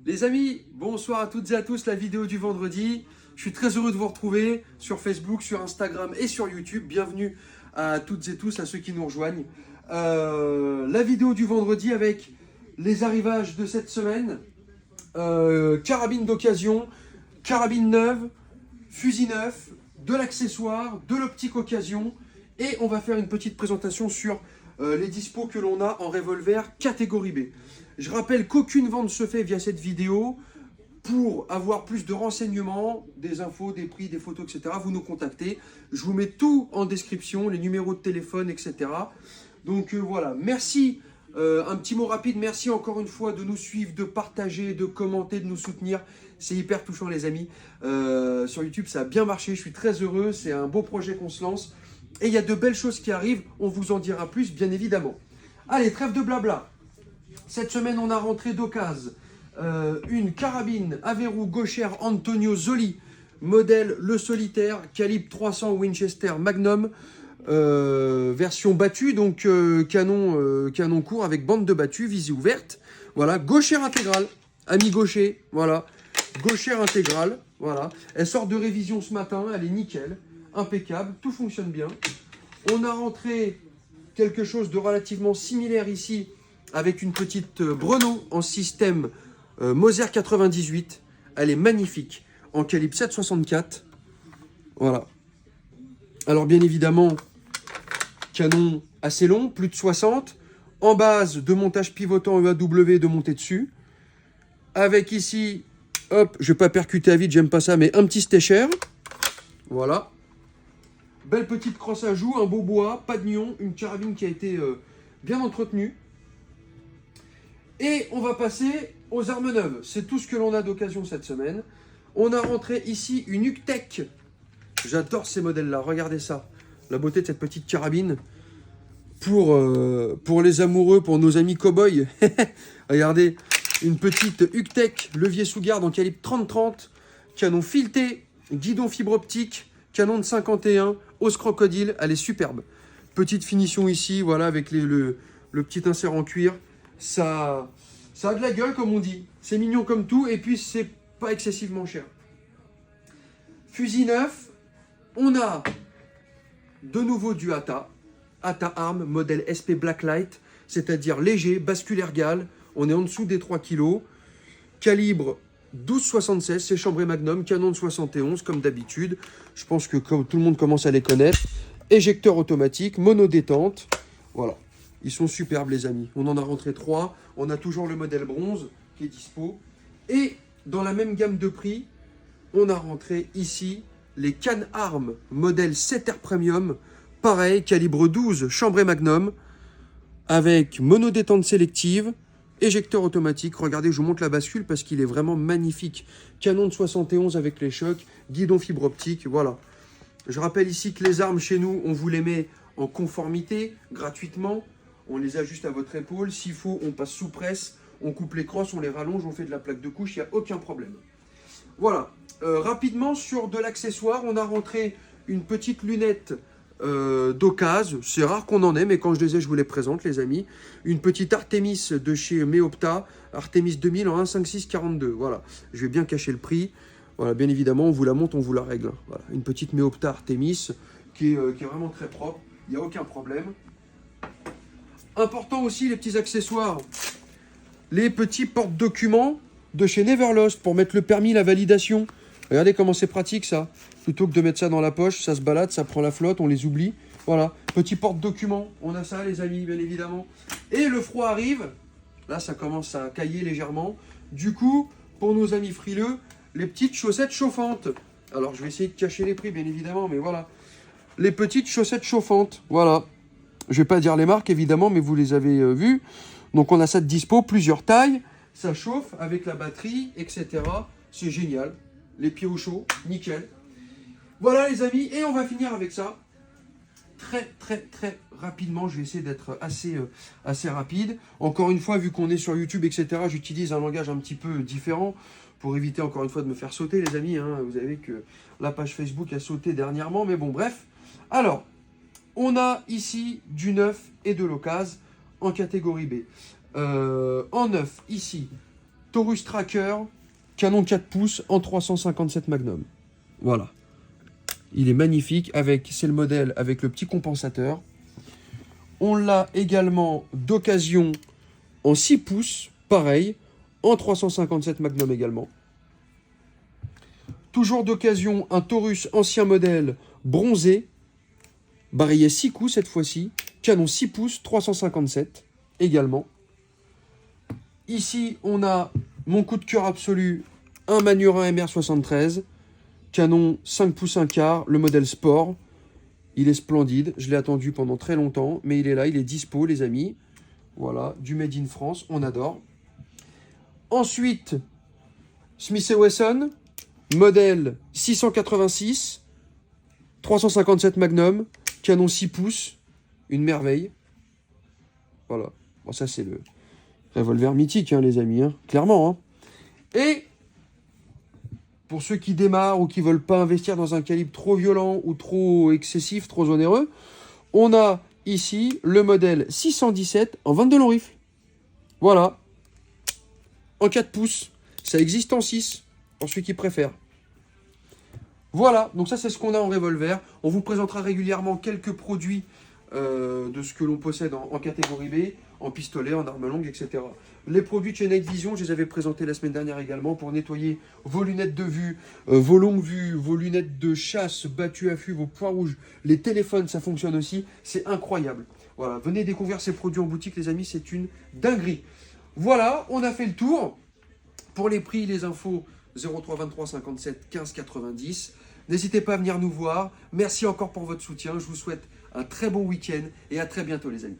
Les amis, bonsoir à toutes et à tous, la vidéo du vendredi. Je suis très heureux de vous retrouver sur Facebook, sur Instagram et sur YouTube. Bienvenue à toutes et tous, à ceux qui nous rejoignent. La vidéo du vendredi avec les arrivages de cette semaine. Carabine d'occasion, carabine neuve, fusil neuf, de l'accessoire, de l'optique occasion. Et on va faire une petite présentation sur les dispos que l'on a en revolver catégorie B. Je rappelle qu'aucune vente se fait via cette vidéo. Pour avoir plus de renseignements, des infos, des prix, des photos, etc., vous nous contactez. Je vous mets tout en description, les numéros de téléphone, etc. Donc voilà, merci. Un petit mot rapide, merci encore une fois de nous suivre, de partager, de commenter, de nous soutenir. C'est hyper touchant les amis. Sur YouTube, ça a bien marché, je suis très heureux. C'est un beau projet qu'on se lance. Et il y a de belles choses qui arrivent, on vous en dira plus, bien évidemment. Allez, trêve de blabla. Cette semaine, on a rentré d'occasion une carabine à verrou gauchère Antonio Zoli, modèle Le Solitaire, calibre 300 Winchester Magnum, version battue, donc canon court avec bande de battue, visée ouverte. Voilà, gauchère intégrale, ami gaucher, voilà, gauchère intégrale, voilà. Elle sort de révision ce matin, elle est nickel, impeccable, tout fonctionne bien. On a rentré quelque chose de relativement similaire ici, avec une petite Breno en système Moser 98. Elle est magnifique, en calibre 7,64. Voilà. Alors bien évidemment, canon assez long, plus de 60. En base de montage pivotant EAW de monter dessus. Avec ici, hop, je ne vais pas percuter à vide, j'aime pas ça, mais un petit stécher. Voilà. Belle petite crosse à joue, un beau bois, pas de nion, une carabine qui a été bien entretenue. Et on va passer aux armes neuves. C'est tout ce que l'on a d'occasion cette semaine. On a rentré ici une Uctech. J'adore ces modèles-là. Regardez ça. La beauté de cette petite carabine. Pour les amoureux, pour nos amis cow-boys. Regardez. Une petite Uctech, levier sous garde en calibre 30-30. Canon fileté, guidon fibre optique, canon de 51, hausse crocodile. Elle est superbe. Petite finition ici, voilà, avec le petit insert en cuir. Ça a de la gueule, comme on dit. C'est mignon comme tout, et puis c'est pas excessivement cher. Fusil neuf, on a de nouveau du ATA Arm, modèle SP Blacklight, c'est-à-dire léger, bascule ergal. On est en dessous des 3 kg. Calibre 12,76, c'est chambré Magnum, canon de 71, comme d'habitude. Je pense que comme tout le monde commence à les connaître. Éjecteur automatique, monodétente. Voilà. Ils sont superbes les amis. On en a rentré 3. On a toujours le modèle bronze qui est dispo. Et dans la même gamme de prix, on a rentré ici les Can Arm modèle 7R Premium. Pareil, calibre 12, chambré Magnum. Avec monodétente sélective, éjecteur automatique. Regardez, je vous montre la bascule parce qu'il est vraiment magnifique. Canon de 71 avec les chocs, guidon fibre optique, voilà. Je rappelle ici que les armes chez nous, on vous les met en conformité, gratuitement. On les ajuste à votre épaule. S'il faut, on passe sous presse, on coupe les crosses, on les rallonge, on fait de la plaque de couche, il n'y a aucun problème. Voilà. Rapidement, sur de l'accessoire, on a rentré une petite lunette d'occasion. C'est rare qu'on en ait, mais quand je les ai, je vous les présente, les amis. Une petite Artemis de chez Meopta, Artemis 2000 en 1.56.42. Voilà. Je vais bien cacher le prix. Voilà, bien évidemment, on vous la monte, on vous la règle. Voilà. Une petite Meopta Artemis qui est vraiment très propre. Il n'y a aucun problème. Important aussi, les petits accessoires. Les petits porte-documents de chez Neverlost pour mettre le permis, la validation. Regardez comment c'est pratique ça. Plutôt que de mettre ça dans la poche, ça se balade, ça prend la flotte, on les oublie. Voilà, petit porte-documents. On a ça les amis, bien évidemment. Et le froid arrive. Là, ça commence à cailler légèrement. Du coup, pour nos amis frileux, les petites chaussettes chauffantes. Alors, je vais essayer de cacher les prix, bien évidemment, mais voilà. Les petites chaussettes chauffantes, voilà. Je ne vais pas dire les marques, évidemment, mais vous les avez vues. Donc, on a ça de dispo, plusieurs tailles. Ça chauffe avec la batterie, etc. C'est génial. Les pieds au chaud, nickel. Voilà, les amis. Et on va finir avec ça. Très rapidement. Je vais essayer d'être assez rapide. Encore une fois, vu qu'on est sur YouTube, etc., j'utilise un langage un petit peu différent pour éviter, encore une fois, de me faire sauter, les amis. Hein. Vous savez que la page Facebook a sauté dernièrement, mais bon, bref. Alors, on a ici du neuf et de l'occasion en catégorie B. En neuf, ici, Taurus Tracker, canon 4 pouces en 357 Magnum. Voilà. Il est magnifique, c'est le modèle avec le petit compensateur. On l'a également d'occasion en 6 pouces, pareil, en 357 Magnum également. Toujours d'occasion, un Taurus ancien modèle bronzé, barillet 6 coups cette fois-ci, canon 6 pouces, 357 également. Ici, on a mon coup de cœur absolu, un Manurin MR73, canon 5 pouces 1 quart, le modèle Sport. Il est splendide, je l'ai attendu pendant très longtemps, mais il est là, il est dispo les amis. Voilà, du Made in France, on adore. Ensuite, Smith & Wesson, modèle 686, 357 Magnum, canon 6 pouces, une merveille. Voilà, bon, ça c'est le revolver mythique, hein, les amis, hein, clairement. Hein. Et pour ceux qui démarrent ou qui ne veulent pas investir dans un calibre trop violent ou trop excessif, trop onéreux, on a ici le modèle 617 en 22 long rifle. Voilà. En 4 pouces. Ça existe en 6, pour ceux qui préfèrent. Voilà, donc ça c'est ce qu'on a en revolver. On vous présentera régulièrement quelques produits de ce que l'on possède en catégorie B, en pistolet, en arme longue, etc. Les produits de chez Night Vision, je les avais présentés la semaine dernière également pour nettoyer vos lunettes de vue, vos longues vues, vos lunettes de chasse battues à fût, vos points rouges, les téléphones, ça fonctionne aussi. C'est incroyable. Voilà, venez découvrir ces produits en boutique, les amis, c'est une dinguerie. Voilà, on a fait le tour. Pour les prix, les infos, 03 23 57 15 90. N'hésitez pas à venir nous voir. Merci encore pour votre soutien. Je vous souhaite un très bon week-end et à très bientôt les amis.